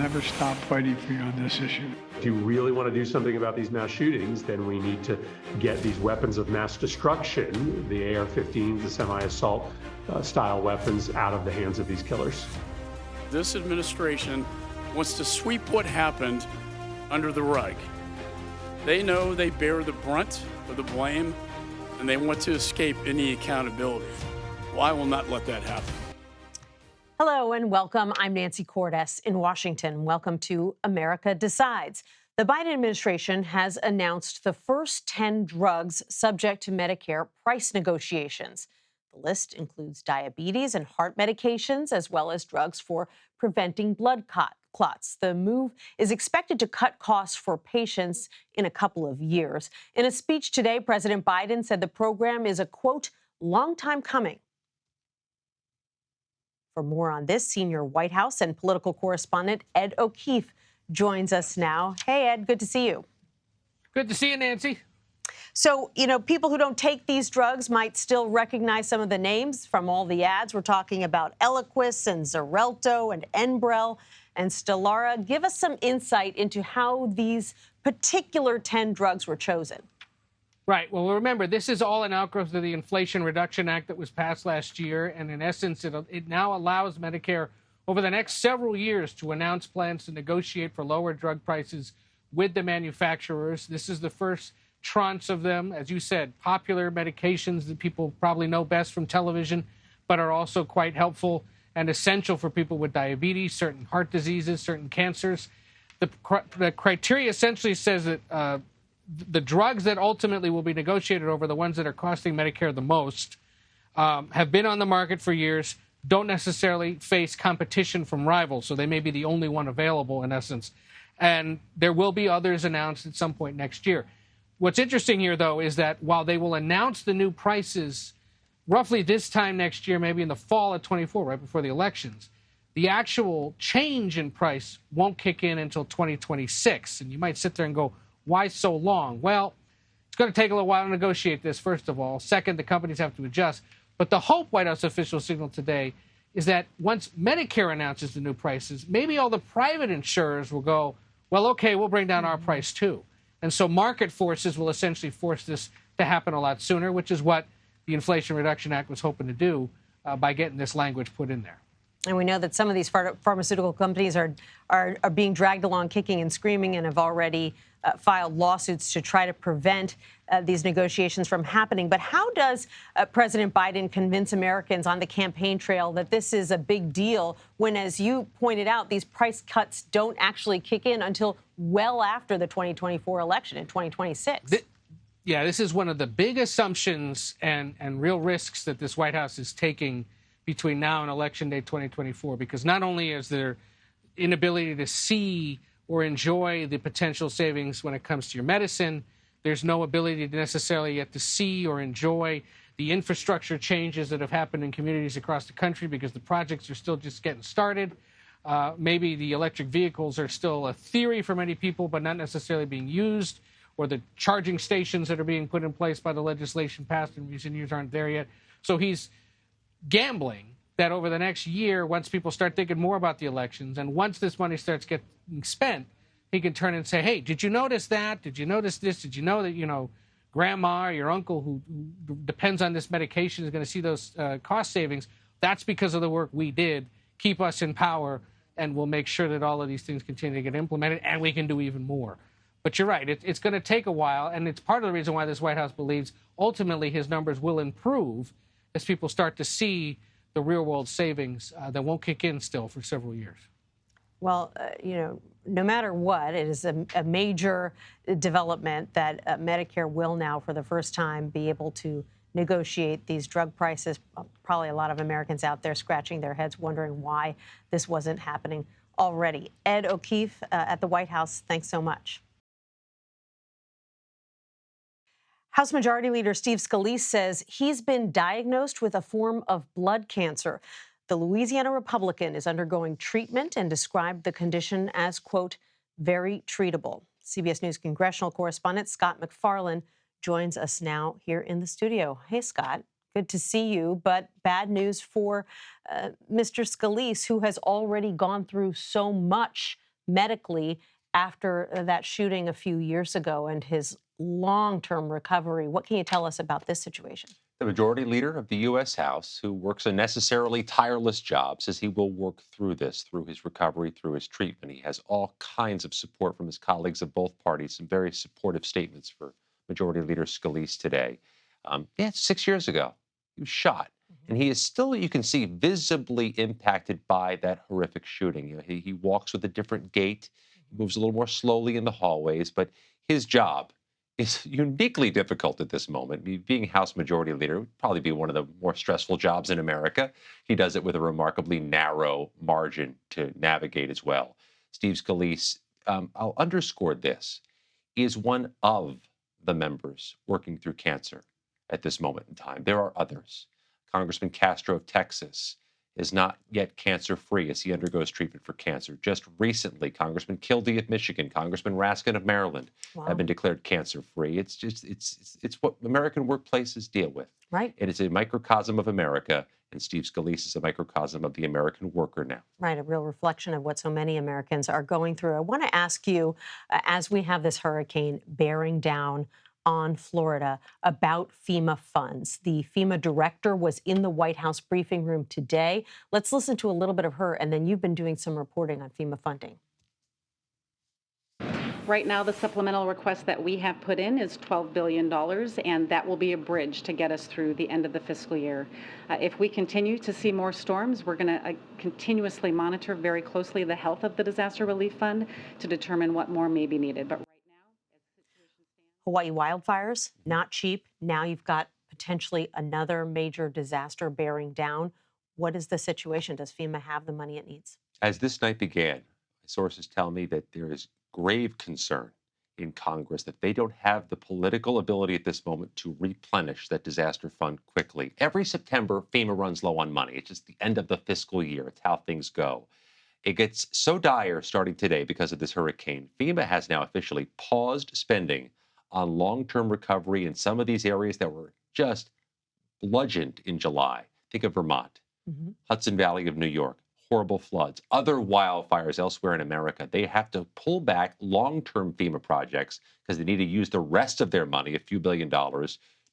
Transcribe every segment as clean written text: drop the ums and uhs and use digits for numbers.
never stop fighting for you on this issue. If you really want to do something about these mass shootings, then we need to get these weapons of mass destruction, the AR-15s, the semi-assault style weapons, out of the hands of these killers. This administration wants to sweep what happened under the rug. They know they bear the brunt of the blame, and they want to escape any accountability. Well, I will not let that happen. Hello and welcome. I'm Nancy Cordes in Washington. Welcome to America Decides. The Biden administration has announced the first 10 drugs subject to Medicare price negotiations. The list includes diabetes and heart medications, as well as drugs for preventing blood clots. The move is expected to cut costs for patients in a couple of years. In a speech today, President Biden said the program is a, quote, long time coming. For more on this, senior White House and political correspondent Ed O'Keefe joins us now. Hey, Ed, good to see you. Good to see you, Nancy. So, people who don't take these drugs might still recognize some of the names from all the ads. We're talking about Eliquis and Xarelto and Enbrel and Stelara. Give us some insight into how these particular 10 drugs were chosen. Right. Well, remember, this is all an outgrowth of the Inflation Reduction Act that was passed last year. And in essence, it now allows Medicare over the next several years to announce plans to negotiate for lower drug prices with the manufacturers. This is the first tranche of them. As you said, popular medications that people probably know best from television, but are also quite helpful and essential for people with diabetes, certain heart diseases, certain cancers. The criteria essentially says that the drugs that ultimately will be negotiated over, the ones that are costing Medicare the most, have been on the market for years, don't necessarily face competition from rivals, so they may be the only one available in essence. And there will be others announced at some point next year. What's interesting here, though, is that while they will announce the new prices roughly this time next year, maybe in the fall of 24, right before the elections, the actual change in price won't kick in until 2026. And you might sit there and go, why so long? Well, it's going to take a little while to negotiate this, first of all. Second, the companies have to adjust. But the hope White House officials signaled today is that once Medicare announces the new prices, maybe all the private insurers will go, well, okay, we'll bring down our price too. And so market forces will essentially force this to happen a lot sooner, which is what the Inflation Reduction Act was hoping to do by getting this language put in there. And we know that some of these pharmaceutical companies are being dragged along kicking and screaming and have already filed lawsuits to try to prevent these negotiations from happening. But how does President Biden convince Americans on the campaign trail that this is a big deal when, as you pointed out, these price cuts don't actually kick in until well after the 2024 election in 2026? This is one of the big assumptions and real risks that this White House is taking between now and Election Day 2024, because not only is there inability to see or enjoy the potential savings when it comes to your medicine, there's no ability to necessarily yet to see or enjoy the infrastructure changes that have happened in communities across the country because the projects are still just getting started. Maybe the electric vehicles are still a theory for many people, but not necessarily being used, or the charging stations that are being put in place by the legislation passed in recent years aren't there yet. So he's gambling that over the next year, once people start thinking more about the elections, and once this money starts getting spent, he can turn and say, hey, did you notice that? Did you notice this? Did you know that, grandma or your uncle who depends on this medication is going to see those cost savings? That's because of the work we did. Keep us in power, and we'll make sure that all of these things continue to get implemented, and we can do even more. But you're right. It's going to take a while, and it's part of the reason why this White House believes ultimately his numbers will improve as people start to see the real-world savings that won't kick in still for several years. Well, no matter what, it is a major development that Medicare will now, for the first time, be able to negotiate these drug prices. Probably a lot of Americans out there scratching their heads wondering why this wasn't happening already. Ed O'Keefe at the White House, thanks so much. House Majority Leader Steve Scalise says he's been diagnosed with a form of blood cancer. The Louisiana Republican is undergoing treatment and described the condition as, quote, very treatable. CBS News congressional correspondent Scott MacFarlane joins us now here in the studio. Hey, Scott, good to see you, but bad news for Mr. Scalise, who has already gone through so much medically after that shooting a few years ago and his long-term recovery. What can you tell us about this situation? The majority leader of the U.S. House, who works a necessarily tireless job, says he will work through this, through his recovery, through his treatment. He has all kinds of support from his colleagues of both parties, some very supportive statements for Majority Leader Scalise today. 6 years ago, he was shot. And he is still, you can see, visibly impacted by that horrific shooting. You know, he walks with a different gait, he moves a little more slowly in the hallways, but his job is uniquely difficult at this moment. Being House Majority Leader would probably be one of the more stressful jobs in America. He does it with a remarkably narrow margin to navigate as well. Steve Scalise, I'll underscore this, is one of the members working through cancer at this moment in time. There are others. Congressman Castro of Texas is not yet cancer-free as he undergoes treatment for cancer. Just recently, Congressman Kildee of Michigan, Congressman Raskin of Maryland have been declared cancer-free. It's what American workplaces deal with. Right. It is a microcosm of America, and Steve Scalise is a microcosm of the American worker now. Right, a real reflection of what so many Americans are going through. I want to ask you, as we have this hurricane bearing down on Florida, about FEMA funds. The FEMA director was in the White House briefing room today. Let's listen to a little bit of her, and then you've been doing some reporting on FEMA funding. Right now, the supplemental request that we have put in is $12 billion, and that will be a bridge to get us through the end of the fiscal year. If we continue to see more storms, we're going to continuously monitor very closely the health of the Disaster Relief Fund to determine what more may be needed. But Hawaii wildfires, not cheap. Now you've got potentially another major disaster bearing down. What is the situation? Does FEMA have the money it needs? As this night began, sources tell me that there is grave concern in Congress that they don't have the political ability at this moment to replenish that disaster fund quickly. Every September, FEMA runs low on money. It's just the end of the fiscal year. It's how things go. It gets so dire starting today because of this hurricane. FEMA has now officially paused spending on long-term recovery in some of these areas that were just bludgeoned in July. Think of Vermont, Hudson Valley of New York, horrible floods, other wildfires elsewhere in America. They have to pull back long-term FEMA projects because they need to use the rest of their money, a few $1 billion,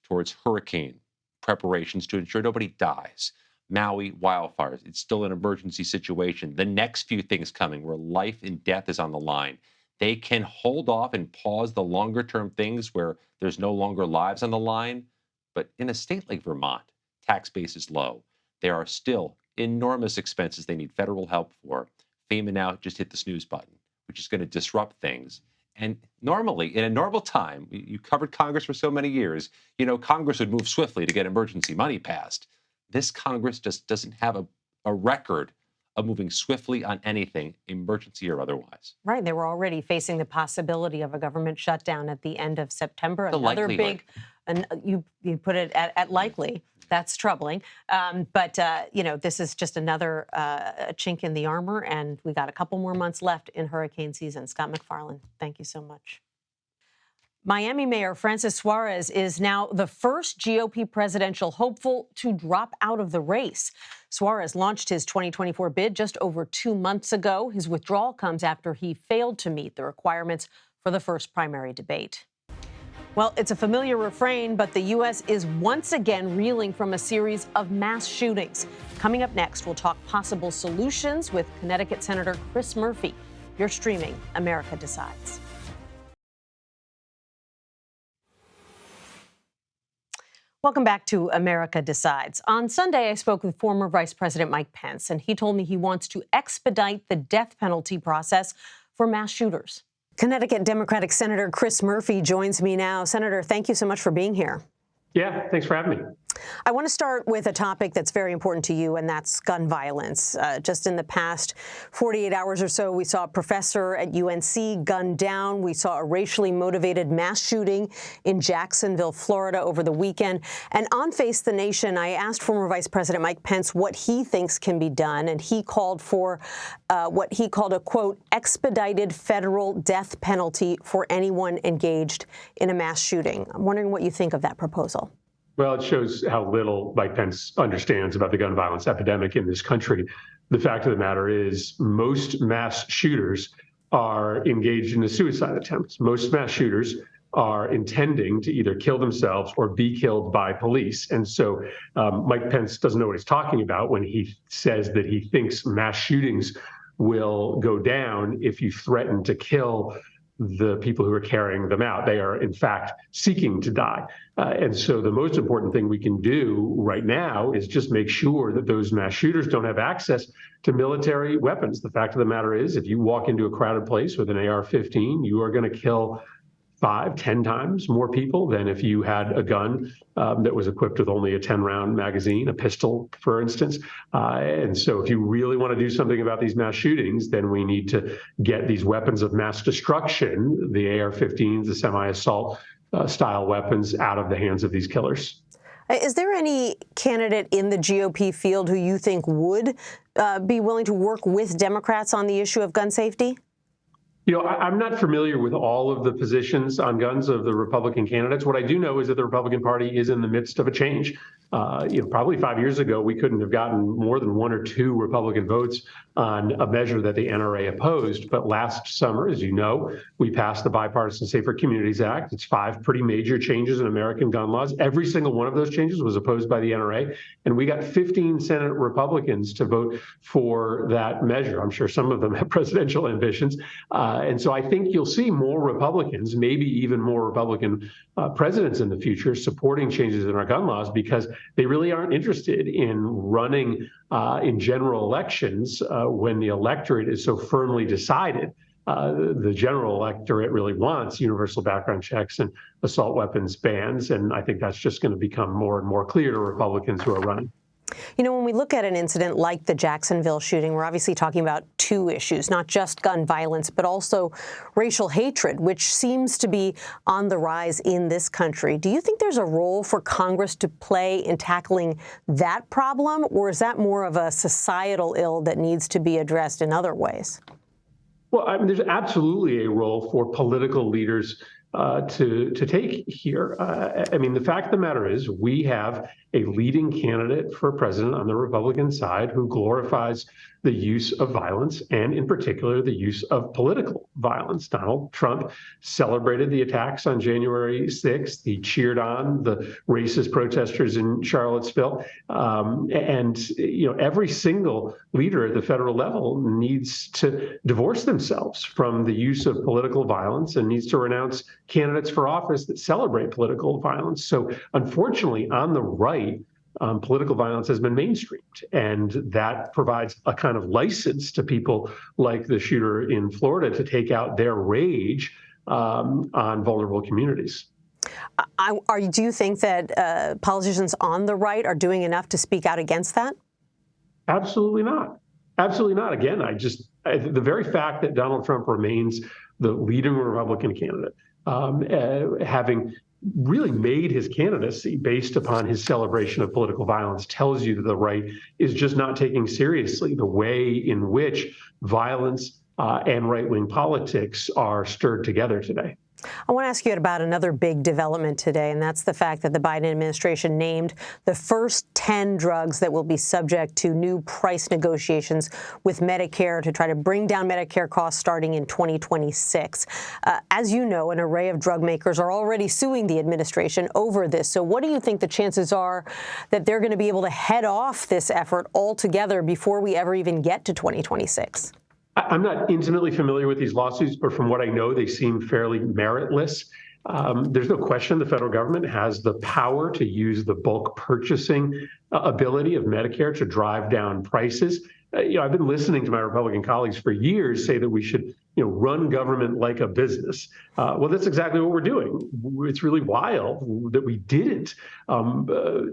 towards hurricane preparations to ensure nobody dies. Maui wildfires, it's still an emergency situation. The next few things coming where life and death is on the line. They can hold off and pause the longer-term things where there's no longer lives on the line. But in a state like Vermont, tax base is low. There are still enormous expenses they need federal help for. FEMA now just hit the snooze button, which is going to disrupt things. And normally, in a normal time, you covered Congress for so many years, you know, Congress would move swiftly to get emergency money passed. This Congress just doesn't have a record of moving swiftly on anything, emergency or otherwise. Right. They were already facing the possibility of a government shutdown at the end of September. The Another likelihood. big, and you put it at likely. That's troubling. But this is just another chink in the armor, and we got a couple more months left in hurricane season. Scott MacFarlane, thank you so much. Miami Mayor Francis Suarez is now the first GOP presidential hopeful to drop out of the race. Suarez launched his 2024 bid just over 2 months ago. His withdrawal comes after he failed to meet the requirements for the first primary debate. Well, it's a familiar refrain, but the U.S. is once again reeling from a series of mass shootings. Coming up next, we'll talk possible solutions with Connecticut Senator Chris Murphy. You're streaming America Decides. Welcome back to America Decides. On Sunday, I spoke with former Vice President Mike Pence, and he told me he wants to expedite the death penalty process for mass shooters. Connecticut Democratic Senator Chris Murphy joins me now. Senator, thank you so much for being here. Yeah, thanks for having me. I want to start with a topic that's very important to you, and that's gun violence. Just in the past 48 hours or so, we saw a professor at UNC gunned down. We saw a racially motivated mass shooting in Jacksonville, Florida over the weekend. And on Face the Nation, I asked former Vice President Mike Pence what he thinks can be done, and he called for what he called a, quote, expedited federal death penalty for anyone engaged in a mass shooting. I'm wondering what you think of that proposal. Well, it shows how little Mike Pence understands about the gun violence epidemic in this country. The fact of the matter is most mass shooters are engaged in a suicide attempt. Most mass shooters are intending to either kill themselves or be killed by police. And so Mike Pence doesn't know what he's talking about when he says that he thinks mass shootings will go down if you threaten to kill the people who are carrying them out. They are, in fact, seeking to die. And so the most important thing we can do right now is just make sure that those mass shooters don't have access to military weapons. The fact of the matter is, if you walk into a crowded place with an AR-15, you are going to kill 5-10 times more people than if you had a gun that was equipped with only a 10-round magazine, a pistol, for instance. And so if you really want to do something about these mass shootings, then we need to get these weapons of mass destruction, the AR-15s, the semi-assault style weapons, out of the hands of these killers. Is there any candidate in the GOP field who you think would be willing to work with Democrats on the issue of gun safety? You know, I'm not familiar with all of the positions on guns of the Republican candidates. What I do know is that the Republican Party is in the midst of a change. Probably 5 years ago, we couldn't have gotten more than 1 or 2 Republican votes on a measure that the NRA opposed. But last summer, as you know, we passed the Bipartisan Safer Communities Act. It's 5 pretty major changes in American gun laws. Every single one of those changes was opposed by the NRA. And we got 15 Senate Republicans to vote for that measure. I'm sure some of them have presidential ambitions. And so I think you'll see more Republicans, maybe even more Republican presidents in the future, supporting changes in our gun laws, because they really aren't interested in running in general elections when the electorate is so firmly decided. The general electorate really wants universal background checks and assault weapons bans. And I think that's just going to become more and more clear to Republicans who are running. You know, when we look at an incident like the Jacksonville shooting, we're obviously talking about 2 issues, not just gun violence, but also racial hatred, which seems to be on the rise in this country. Do you think there's a role for Congress to play in tackling that problem, or is that more of a societal ill that needs to be addressed in other ways? Well, I mean, there's absolutely a role for political leaders to take here. I mean, the fact of the matter is we have a leading candidate for president on the Republican side who glorifies the use of violence, and in particular, the use of political violence. Donald Trump celebrated the attacks on January 6th. He cheered on the racist protesters in Charlottesville. And, you know, every single leader at the federal level needs to divorce themselves from the use of political violence and needs to renounce candidates for office that celebrate political violence. So unfortunately, on the right, political violence has been mainstreamed, and that provides a kind of license to people like the shooter in Florida to take out their rage on vulnerable communities. Do you think that politicians on the right are doing enough to speak out against that? Absolutely not. Absolutely not. Again, the very fact that Donald Trump remains the leading Republican candidate, having really made his candidacy based upon his celebration of political violence, tells you that the right is just not taking seriously the way in which violence and right-wing politics are stirred together today. I want to ask you about another big development today, and that's the fact that the Biden administration named the first 10 drugs that will be subject to new price negotiations with Medicare to try to bring down Medicare costs starting in 2026. As you know, an array of drug makers are already suing the administration over this. So what do you think the chances are that they're going to be able to head off this effort altogether before we ever even get to 2026? I'm not intimately familiar with these lawsuits, but from what I know, they seem fairly meritless. There's no question the federal government has the power to use the bulk purchasing ability of Medicare to drive down prices. I've been listening to my Republican colleagues for years say that we should, run government like a business. Well, that's exactly what we're doing. It's really wild that we didn't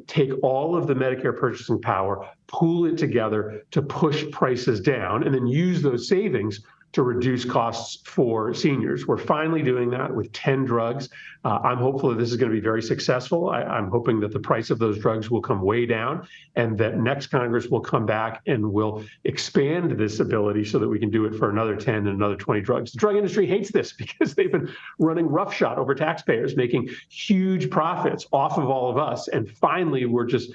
take all of the Medicare purchasing power, pool it together to push prices down, and then use those savings to reduce costs for seniors. We're finally doing that with 10 drugs. I'm hopeful that this is going to be very successful. I'm hoping that the price of those drugs will come way down and that next Congress will come back and will expand this ability so that we can do it for another 10 and another 20 drugs. The drug industry hates this because they've been running roughshod over taxpayers, making huge profits off of all of us. And finally, we're just,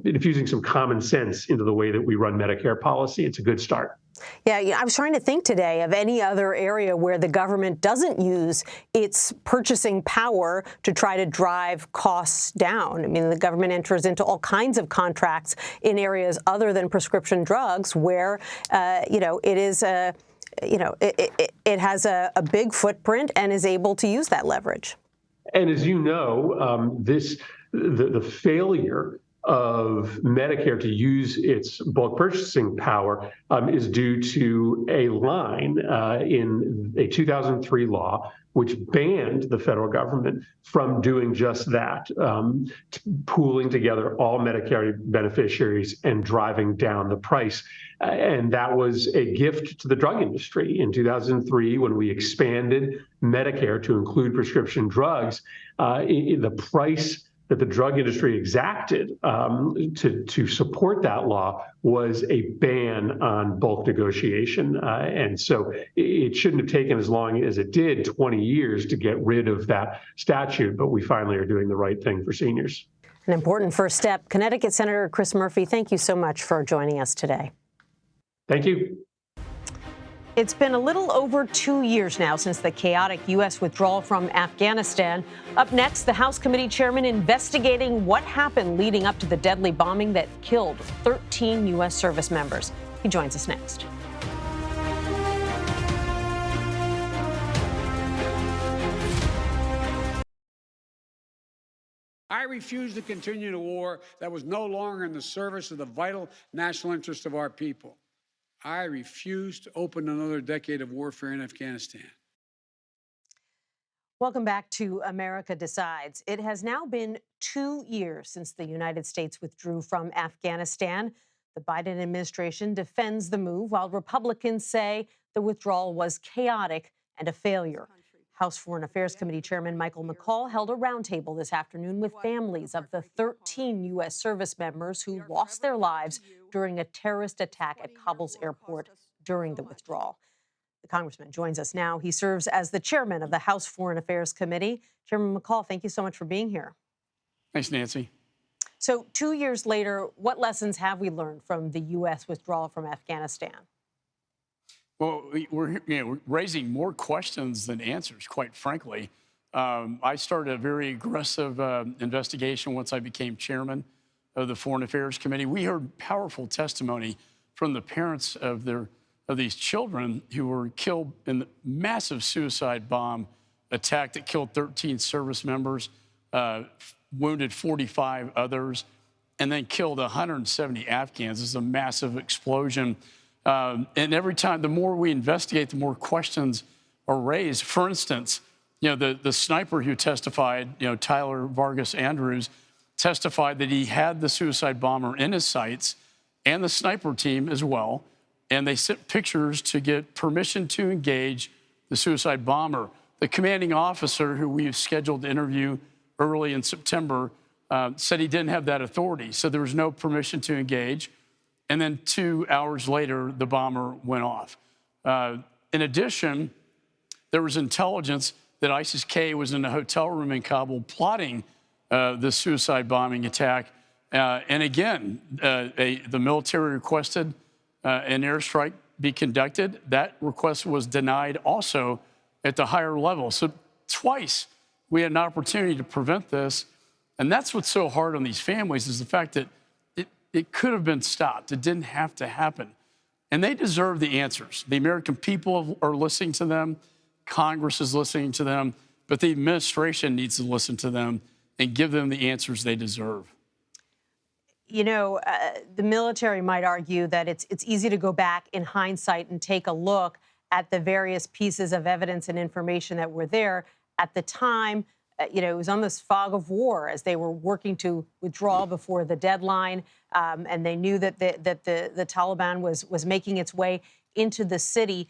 infusing some common sense into the way that we run Medicare policy. It's a good start. Yeah, I was trying to think today of any other area where the government doesn't use its purchasing power to try to drive costs down. I mean, the government enters into all kinds of contracts in areas other than prescription drugs where, it is it has a big footprint and is able to use that leverage. And as you know, the failure of Medicare to use its bulk purchasing power is due to a line in a 2003 law which banned the federal government from doing just that, pooling together all Medicare beneficiaries and driving down the price. And that was a gift to the drug industry. In 2003, when we expanded Medicare to include prescription drugs, the price that the drug industry exacted to support that law was a ban on bulk negotiation. And so it shouldn't have taken as long as it did, 20 years, to get rid of that statute. But we finally are doing the right thing for seniors. An important first step. Connecticut Senator Chris Murphy, thank you so much for joining us today. Thank you. It's been a little over 2 years now since the chaotic U.S. withdrawal from Afghanistan. Up next, the House Committee Chairman investigating what happened leading up to the deadly bombing that killed 13 U.S. service members. He joins us next. I refuse to continue a war that was no longer in the service of the vital national interest of our people. I refuse to open another decade of warfare in Afghanistan. Welcome back to America Decides. It has now been 2 years since the United States withdrew from Afghanistan. The Biden administration defends the move, while Republicans say the withdrawal was chaotic and a failure. House Foreign Affairs Committee Chairman Michael McCaul held a roundtable this afternoon with families of the 13 U.S. service members who lost their lives during a terrorist attack at Kabul's airport during the withdrawal. The congressman joins us now. He serves as the chairman of the House Foreign Affairs Committee. Chairman McCaul, thank you so much for being here. Thanks, Nancy. So 2 years later, what lessons have we learned from the U.S. withdrawal from Afghanistan? Well, we're raising more questions than answers, quite frankly. I started a very aggressive investigation once I became chairman of the Foreign Affairs Committee. We heard powerful testimony from the parents of these children who were killed in the massive suicide bomb attack that killed 13 service members, wounded 45 others, and then killed 170 Afghans. This is a massive explosion. And every time, the more we investigate, the more questions are raised. For instance, the sniper who testified, Tyler Vargas Andrews, testified that he had the suicide bomber in his sights and the sniper team as well. And they sent pictures to get permission to engage the suicide bomber. The commanding officer, who we've scheduled to interview early in September, said he didn't have that authority. So there was no permission to engage. And then 2 hours later, the bomber went off. In addition, there was intelligence that ISIS-K was in a hotel room in Kabul plotting the suicide bombing attack. And again, the military requested an airstrike be conducted. That request was denied also at the higher level. So twice we had an opportunity to prevent this. And that's what's so hard on these families, is the fact that it could have been stopped. It didn't have to happen. And they deserve the answers. The American people are listening to them. Congress is listening to them. But the administration needs to listen to them and give them the answers they deserve. The military might argue that it's easy to go back in hindsight and take a look at the various pieces of evidence and information that were there at the time. It was on this fog of war as they were working to withdraw before the deadline, and they knew that the Taliban was making its way into the city.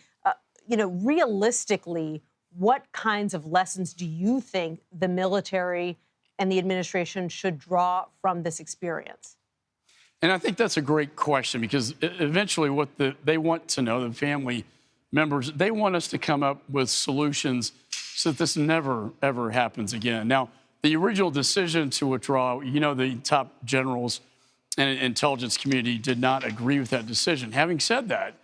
Realistically, what kinds of lessons do you think the military and the administration should draw from this experience? And I think that's a great question, because eventually what they want to know, the family members, they want us to come up with solutions so that this never, ever happens again. Now, the original decision to withdraw, the top generals and intelligence community did not agree with that decision. Having said that,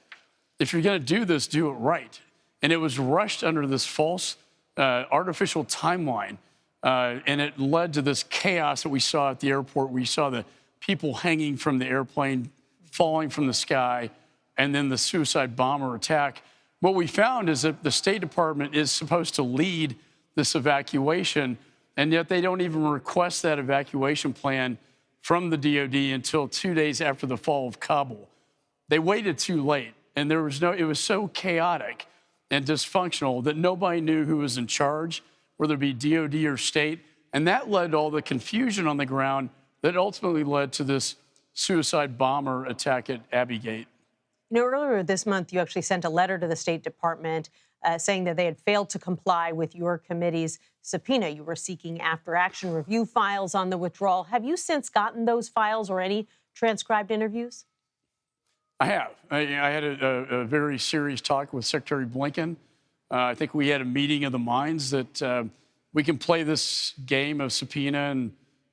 if you're going to do this, do it right. And it was rushed under this false artificial timeline. And it led to this chaos that we saw at the airport. We saw the people hanging from the airplane, falling from the sky, and then the suicide bomber attack. What we found is that the State Department is supposed to lead this evacuation, and yet they don't even request that evacuation plan from the DOD until 2 days after the fall of Kabul. They waited too late, and it was so chaotic and dysfunctional that nobody knew who was in charge, whether it be DOD or state, and that led to all the confusion on the ground that ultimately led to this suicide bomber attack at Abbey Gate. You know, earlier this month, you actually sent a letter to the State Department saying that they had failed to comply with your committee's subpoena. You were seeking after-action review files on the withdrawal. Have you since gotten those files or any transcribed interviews? I have. I had a very serious talk with Secretary Blinken. I think we had a meeting of the minds that we can play this game of subpoena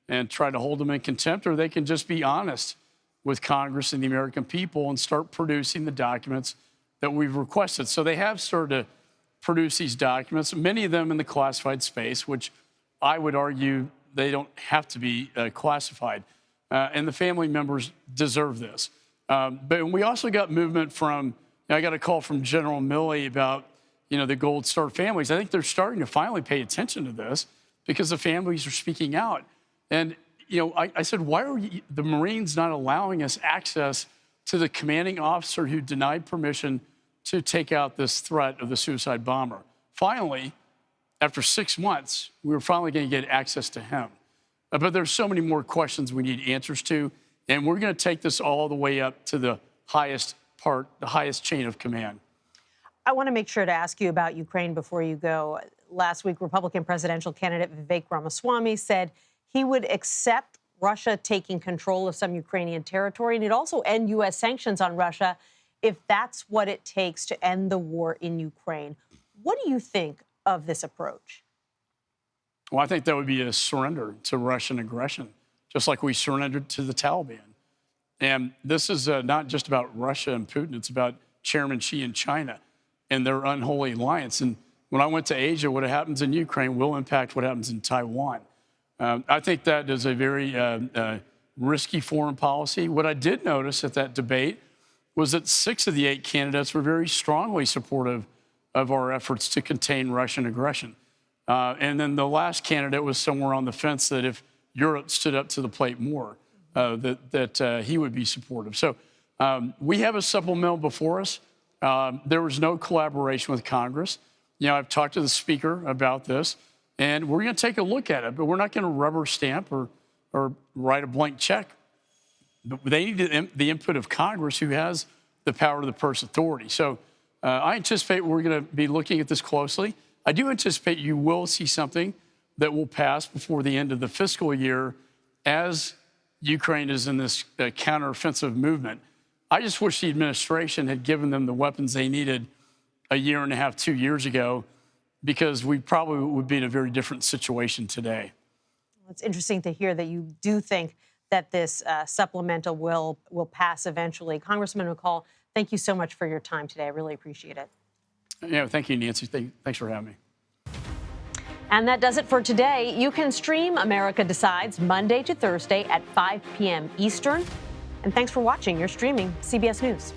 and try to hold them in contempt, or they can just be honest with Congress and the American people and start producing the documents that we've requested. So they have started to produce these documents, many of them in the classified space, which I would argue they don't have to be classified. And the family members deserve this. But we also got movement from, I got a call from General Milley about, the Gold Star families. I think they're starting to finally pay attention to this because the families are speaking out. And, I said, why are the Marines not allowing us access to the commanding officer who denied permission to take out this threat of the suicide bomber? Finally, after 6 months, we were finally going to get access to him. But there's so many more questions we need answers to. And we're going to take this all the way up to the highest part, the highest chain of command. I want to make sure to ask you about Ukraine before you go. Last week, Republican presidential candidate Vivek Ramaswamy said he would accept Russia taking control of some Ukrainian territory, and he'd also end U.S. sanctions on Russia if that's what it takes to end the war in Ukraine. What do you think of this approach? Well, I think that would be a surrender to Russian aggression, just like we surrendered to the Taliban. And this is not just about Russia and Putin. It's about Chairman Xi and China and their unholy alliance. And when I went to Asia, what happens in Ukraine will impact what happens in Taiwan. I think that is a very risky foreign policy. What I did notice at that debate was that 6 of the 8 candidates were very strongly supportive of our efforts to contain Russian aggression. And then the last candidate was somewhere on the fence that if Europe stood up to the plate more, that he would be supportive. So we have a supplemental before us. There was no collaboration with Congress. I've talked to the Speaker about this, and we're going to take a look at it, but we're not going to rubber stamp or write a blank check. But they need the input of Congress, who has the power of the purse authority. So I anticipate we're going to be looking at this closely. I do anticipate you will see something that will pass before the end of the fiscal year as Ukraine is in this counteroffensive movement. I just wish the administration had given them the weapons they needed a year and a half, 2 years ago, because we probably would be in a very different situation today. It's interesting to hear that you do think that this supplemental will pass eventually. Congressman McCall, thank you so much for your time today. I really appreciate it. Thank you, Nancy. Thanks for having me. And that does it for today. You can stream America Decides Monday to Thursday at 5 p.m. Eastern. And thanks for watching. You're streaming CBS News.